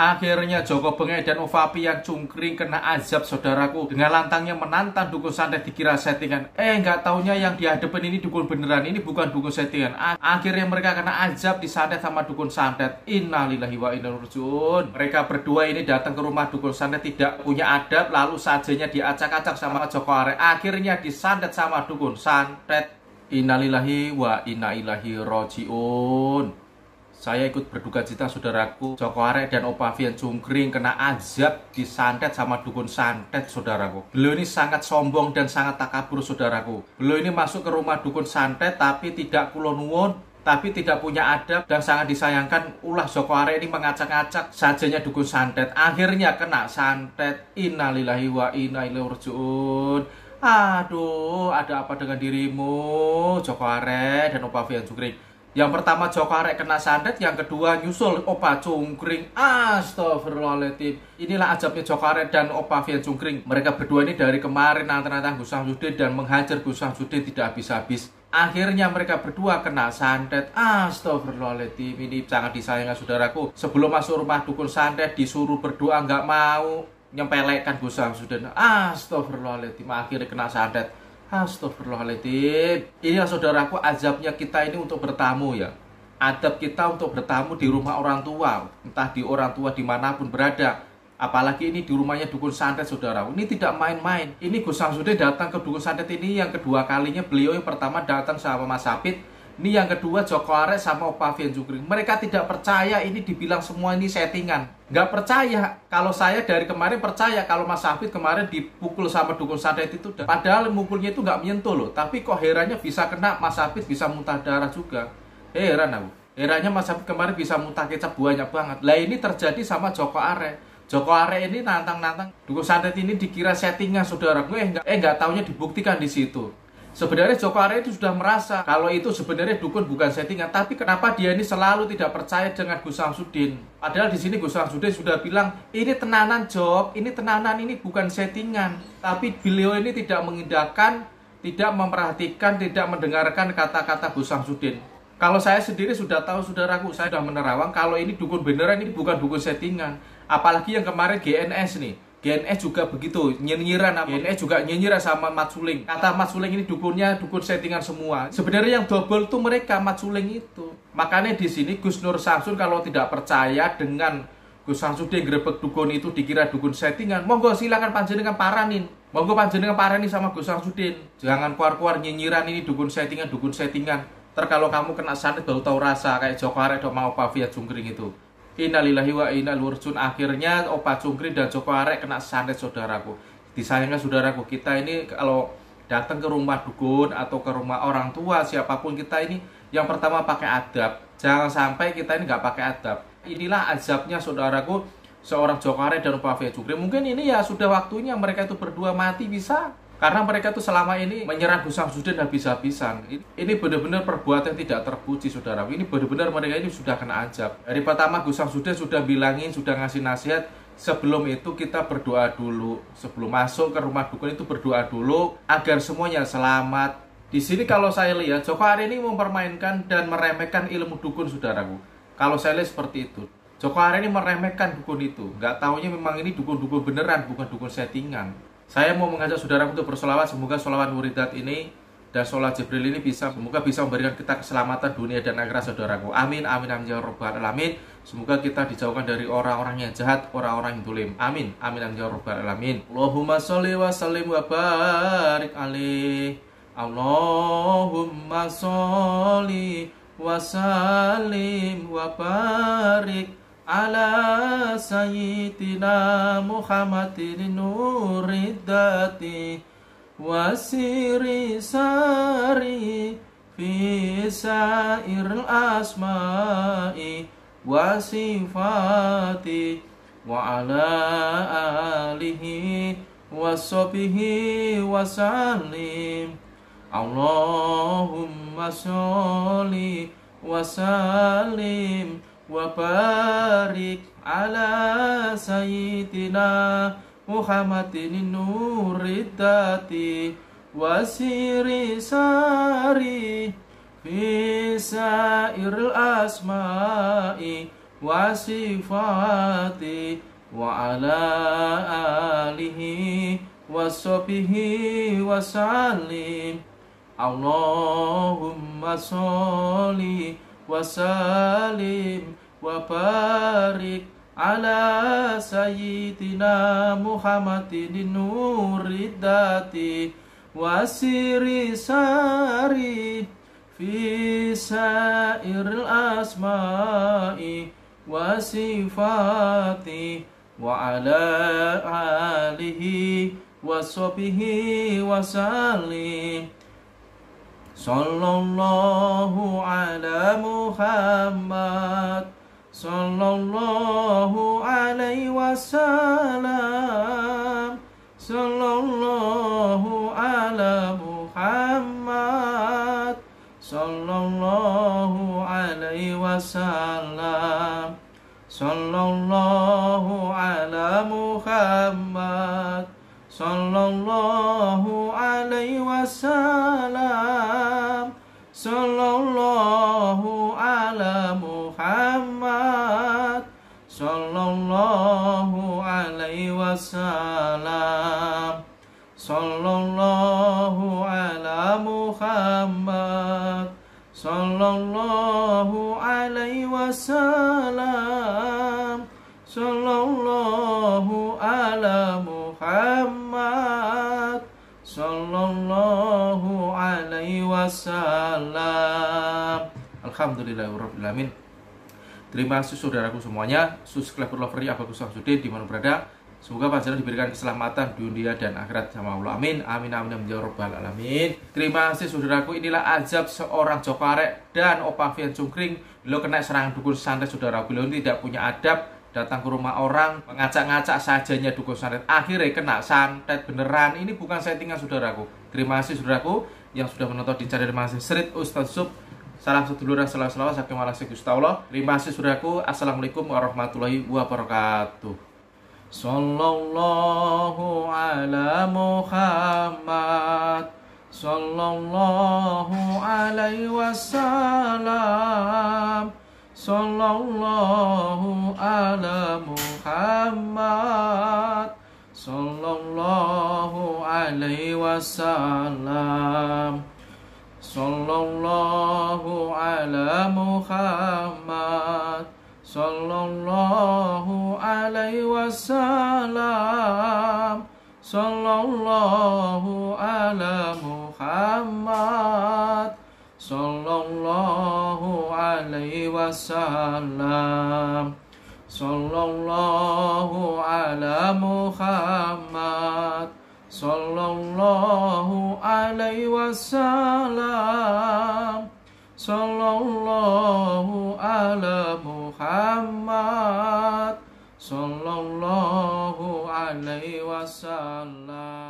Akhirnya Joko Bengek dan Ovapian Cungkring kena azab saudaraku. Dengan lantangnya menantang dukun santet dikira settingan. Nggak taunya yang dihadapin ini dukun beneran. Ini bukan dukun settingan. Akhirnya mereka kena azab disantet sama dukun santet. Innalillahi wa inna ilaihi raji'un. Mereka berdua ini datang ke rumah dukun santet tidak punya adab. Lalu sajanya diacak-acak sama Joko Arek. Akhirnya disantet sama dukun santet. Innalillahi wa inna ilaihi raji'un. Saya ikut berduka cita saudaraku. Joko Arek dan Ovapian Cungkring kena azab disantet sama dukun santet saudaraku. Beliau ini sangat sombong dan sangat takabur saudaraku. Beliau ini masuk ke rumah dukun santet tapi tidak kulonuwun, tapi tidak punya adab dan sangat disayangkan. Ulah Joko Arek ini mengacak-acak sajanya dukun santet. Akhirnya kena santet. Innalillahi wa inna ilaihi raji'un. Aduh, ada apa dengan dirimu Joko Arek dan Ovapian Cungkring? Yang pertama Joko Arek kena santet, yang kedua nyusul Opa Cungkring. Astagfirullahaladzim. Inilah azabnya Joko Arek dan Ovapian Cungkring. Mereka berdua ini dari kemarin nantang-nantang Gus Samsudin dan menghajar Gus Samsudin tidak habis-habis. Akhirnya mereka berdua kena santet. Astagfirullahaladzim. Ini sangat disayangkan saudaraku. Sebelum masuk rumah dukun santet disuruh berdoa nggak mau, nyempelekkan Gus Samsudin. Astagfirullahaladzim. Akhirnya kena santet. Astagfirullahaladzim. Inilah saudaraku azabnya kita ini untuk bertamu ya. Adab kita untuk bertamu di rumah orang tua. Entah di orang tua dimanapun berada. Apalagi ini di rumahnya dukun santet saudaraku. Ini tidak main-main. Ini Gus Samsudin datang ke dukun santet ini yang kedua kalinya. Beliau yang pertama datang sama Mas Hafid. Ini yang kedua Joko Arek sama Ovapian Cungkring. Mereka tidak percaya ini dibilang semua ini settingan. Nggak percaya. Kalau saya dari kemarin percaya kalau Mas Hafid kemarin dipukul sama dukun santet itu. Padahal mukulnya itu nggak menyentuh loh. Tapi kok herannya bisa kena Mas Hafid bisa muntah darah juga. Heran aku. Herannya Mas Hafid kemarin bisa muntah kecap banyak banget. Lah ini terjadi sama Joko Arek. Joko Arek ini nantang-nantang dukun santet ini dikira settingan saudaraku. Nggak taunya dibuktikan di situ. Sebenarnya Joko Arek itu sudah merasa kalau itu sebenarnya dukun bukan settingan, tapi kenapa dia ini selalu tidak percaya dengan Gus Samsudin? Padahal di sini Gus Samsudin sudah bilang, ini tenanan Jok, ini tenanan, ini bukan settingan. Tapi beliau ini tidak mengindahkan, tidak memperhatikan, tidak mendengarkan kata-kata Gus Samsudin. Kalau saya sendiri sudah tahu saudaraku, saya sudah menerawang kalau ini dukun beneran, ini bukan dukun settingan. Apalagi yang kemarin GNS nih. GNS juga begitu, nyinyiran. GNS juga nyinyiran sama Mat Suling. Kata Mat Suling ini dukunnya dukun settingan semua. Sebenarnya yang double tuh mereka Mat Suling itu. Makanya di sini Gus Nur Samsun kalau tidak percaya dengan Gus Samsudin grebek dukun itu dikira dukun settingan, monggo silakan panjenengan paranin. Monggo panjenengan paranin sama Gus Samsudin. Jangan keluar-keluar nyinyiran ini dukun settingan, dukun settingan. Kalau kamu kena santet baru tahu rasa kayak Joko Arek dan Ovapian Cungkring itu. Innalillahi wa inna ilaihi raji'un. Akhirnya Opa Cungkring dan Joko Arek kena santet saudaraku. Disayangkan saudaraku, kita ini kalau datang ke rumah dukun atau ke rumah orang tua siapapun kita ini yang pertama pakai adab. Jangan sampai kita ini nggak pakai adab. Inilah azabnya saudaraku seorang Joko Arek dan Ovapian Cungkring. Mungkin ini ya sudah waktunya mereka itu berdua mati bisa. Karena mereka tuh selama ini menyerang Gus Samsudin habis-habisan. Ini benar-benar perbuatan tidak terpuji saudara. Ini benar-benar mereka ini sudah kena azab. Dari pertama Gus Samsudin sudah bilangin, sudah ngasih nasihat. Sebelum itu kita berdoa dulu. Sebelum masuk ke rumah dukun itu berdoa dulu agar semuanya selamat. Di sini kalau saya lihat Joko Arek ini mempermainkan dan meremehkan ilmu dukun saudaraku. Kalau saya lihat seperti itu. Joko Arek ini meremehkan dukun itu. Nggak taunya memang ini dukun-dukun beneran, bukan dukun settingan. Saya mau mengajak saudaraku untuk bersolawat. Semoga solawat wuridat ini dan sholat Jibril ini semoga bisa memberikan kita keselamatan dunia dan akhirat saudaraku. Amin, amin, amin, ya rabbal alamin. Semoga kita dijauhkan dari orang-orang yang jahat, orang-orang yang zalim. Amin, amin, amin, ya rabbal alamin. Allahumma sholli wa sallim wa barik alaih. Allahumma sholli wa sallim wa barik ala sayyidina Muhammadin nuridati wasiri sari fi sairil asma'i wasifati wa ala alihi washabihi wasallim. Allahumma sholli wa sallim wa barik ala sayyidina Muhammadin nuridati wasiri sari fi sairil asma'i wa sifati wa ala alihi wa sahbihi wa sallim. Allahumma sholli wa sallim wa barik ala sayyidina Muhammadin nuridati wa siri sari fi sairil asma'i wa sifati wa ala alihi wa sahbihi wa sallim. Sallallahu ala Muhammad, sallallahu alaihi wasallam, sallallahu ala Muhammad, sallallahu alaihi wasallam, sallallahu ala Muhammad, sallallahu alaihi wasallam, sallallahu ala Muhammad, sallallahu alaihi wasallam, sallallahu ala Muhammad, sallallahu alaihi wasallam, sallallahu ala Muhammad, sallallahu alaihi wasallam. Alhamdulillahirabbil alamin. Terima kasih saudaraku semuanya, subscriber lover Abagus Samsudin dimana berada. Semoga panjenengan diberikan keselamatan dunia dan akhirat sama Allah. Amin. Amin amin amin ya rabbal alamin. Terima kasih saudaraku. Inilah azab seorang Joko Arek dan Opa Vian Cungkring. Beliau kena serangan dukun santet saudaraku. Beliau tidak punya adab, datang ke rumah orang, mengacak-ngacak sajanya dukun santet. Akhirnya kena santet beneran. Ini bukan settingan saudaraku. Terima kasih saudaraku yang sudah menonton di channel Masih Serit Ustaz Sub. Salam seduluran, salam selawat, saking walasi Gusti Allah. Terima kasih saudaraku. Assalamualaikum warahmatullahi wabarakatuh. Sallallahu ala Muhammad, sallallahu alaihi wasallam, sallallahu ala Muhammad, sallallahu alaihi wasallam, sallallahu ala Muhammad, sallallahu alaihi wasallam, sallallahu ala Muhammad, sallallahu alaihi wasallam, sallallahu ala Muhammad, sallallahu alaihi wasallam, sallallahu ala Muhammad, sallallahu alaihi wasallam.